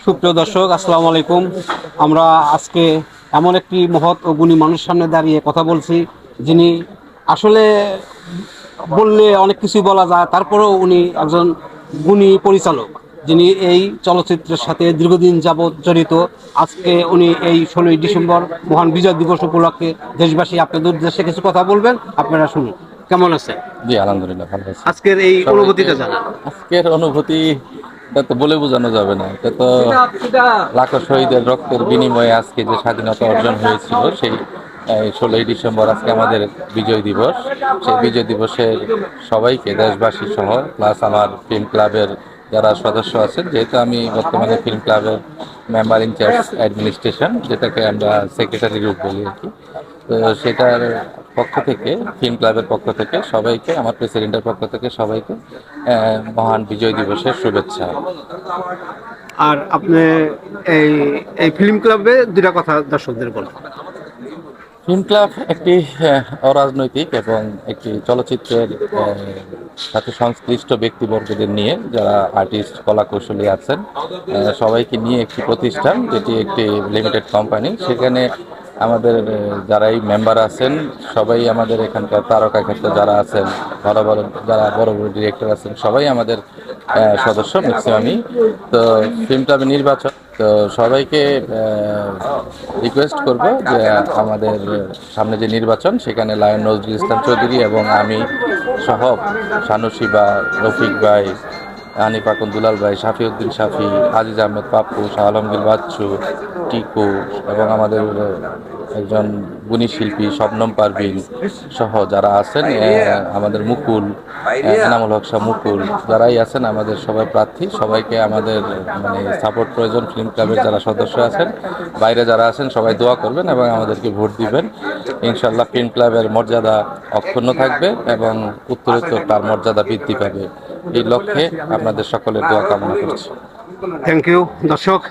সুপ্রিয় দর্শক, আসসালামু আলাইকুম। আমরা আজকে এমন একটি মহৎ ও গুণী মানুষের সামনে দাঁড়িয়ে কথা বলছি, যিনি আসলে বললে অনেক কিছুই বলা যায়, তারপরেও উনি একজন গুণী পরিচালক, যিনি এই চলচ্চিত্রের সাথে দীর্ঘদিন যাবৎ জড়িত। আজকে উনি এই 16ই ডিসেম্বর মহান বিজয় দিবস উপলক্ষে দেশবাসী আপনাদের উদ্দেশ্যে কিছু কথা বলবেন, আপনারা শুনুন। কেমন আছেন? জি, আলহামদুলিল্লাহ ভালো আছি। আজকের এই সবাইকে অনুভূতিটা জানান। আজকের অনুভূতি এটা তো বলে বোঝানো যাবে না। এটা তো লাখো শহীদের রক্তের বিনিময়ে আজকে যে স্বাধীনতা অর্জন হয়েছিল, সেই 16ই ডিসেম্বর আজকে আমাদের বিজয় দিবস। সেই বিজয় দিবসের সবাইকে, দেশবাসী সহ, প্লাস আমার ফিল্ম ক্লাবের যারা সদস্য আছেন, যেহেতু আমি বর্তমানে ফিল্ম ক্লাবের মেম্বার ইনচার্জ অ্যাডমিনিস্ট্রেশন, যেটাকে আমরা সেক্রেটারি গ্রুপ বলি আর কি। তো সেটার পক্ষ থেকে, ফিল্ম ক্লাবের পক্ষ থেকে সবাইকে, আমার প্রেসিডেন্টের পক্ষ থেকে সবাইকে মহান বিজয় দিবসের শুভেচ্ছা। আর আপনি এই এই ফিল্ম ক্লাবে দুটা কথা দর্শকদের বলুন। ফিল্ম ক্লাব একটি অরাজনৈতিক এবং একটি চলচ্চিত্রের সাথে সংশ্লিষ্ট ব্যক্তিবর্গদের নিয়ে, যারা আর্টিস্ট, কলা কৌশলী আছেন, সবাইকে নিয়ে একটি প্রতিষ্ঠান, যেটি একটি লিমিটেড কোম্পানি। সেখানে আমাদের যারাই মেম্বার আছেন, সবাই আমাদের এখানকার তারকা ক্ষেত্রে যারা আছেন, বড় বড় যারা বড় বড় ডিরেক্টর আছেন, সবাই আমাদের সদস্য ম্যাক্সিমামই। তো ফিল্ম ক্লাবের নির্বাচন, তো সবাইকে রিকোয়েস্ট করব যে আমাদের সামনে যে নির্বাচন, সেখানে লায়ন নজরুল ইসলাম চৌধুরী এবং আমি সহ সানুসি বা রফিক ভাই, হানিফ আকন দুলাল ভাই, শাফিউদ্দিন শাফি, আজিজ আহমেদ পাপ্পু, শাহ আলমগীর বাচ্চু, টিকু, এবং আমাদের একজন গুণী শিল্পী শবনম পারভিন সহ যারা আছেন, আমাদের মুকুল, এনামুল হক শাহ মুকুল, যারাই আছেন আমাদের সবাই প্রার্থী। সবাইকে আমাদের মানে সাপোর্ট প্রয়োজন। ফিল্ম ক্লাবের যারা সদস্য আছেন, বাইরে যারা আছেন, সবাই দোয়া করবেন এবং আমাদেরকে ভোট দিবেন। ইনশাল্লাহ ফিল্ম ক্লাবের মর্যাদা অক্ষুণ্ণ থাকবে এবং উত্তরোত্তর তার মর্যাদা বৃদ্ধি পাবে। এই লক্ষ্যে আপনাদের সকলের দোয়া কামনা করছি। Thank you. দর্শক,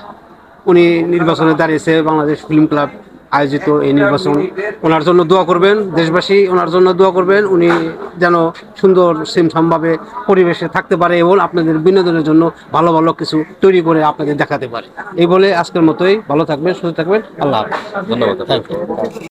উনি নির্বাচনে দাঁড়িয়েছে, বাংলাদেশ ফিল্ম ক্লাব আয়োজিত এই নির্বাচন। ওনার জন্য দোয়া করবেন, দেশবাসী ওনার জন্য দোয়া করবেন, উনি যেন সুন্দর সিমসামভাবে পরিবেশে থাকতে পারে এবং আপনাদের বিনোদনের জন্য ভালো ভালো কিছু তৈরি করে আপনাদের দেখাতে পারে। এই বলে আজকের মতোই ভালো থাকবেন, সুস্থ থাকবেন। আল্লাহ হাফেজ। ধন্যবাদ। Thank you.